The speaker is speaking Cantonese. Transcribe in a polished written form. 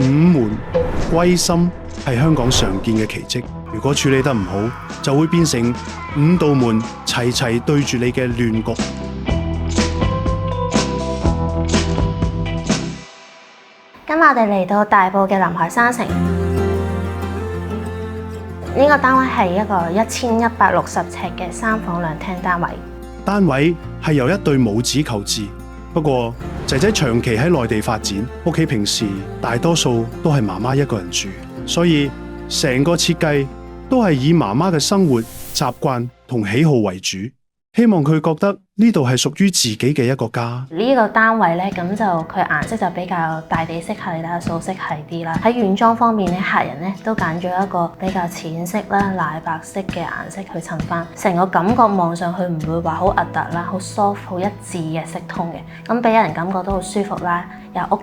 五門歸心係香港常見嘅奇蹟，如果處理得唔好，就會變成五道門齊齊對住你嘅亂局。今日我哋嚟到大埔嘅臨海山城，呢個單位係一個1160尺嘅3房2廳單位。單位係由一對母子購置，不過仔仔長期喺內地發展，屋企平時大多數都係媽媽一個人住，所以成個設計都係以媽媽嘅生活習慣同喜好為主，希望佢覺得呢度係屬於自己嘅一個家。呢個單位咧，咁就佢顏色就比較大地色系啦，素色系啲啦。喺軟裝方面咧，客人咧都揀咗一個比較淺色啦、奶白色嘅顏色去襯翻，成個感覺望上去唔會話好核突啦，好 soft、好一致嘅色通嘅，咁俾人感覺都好舒服啦，又屋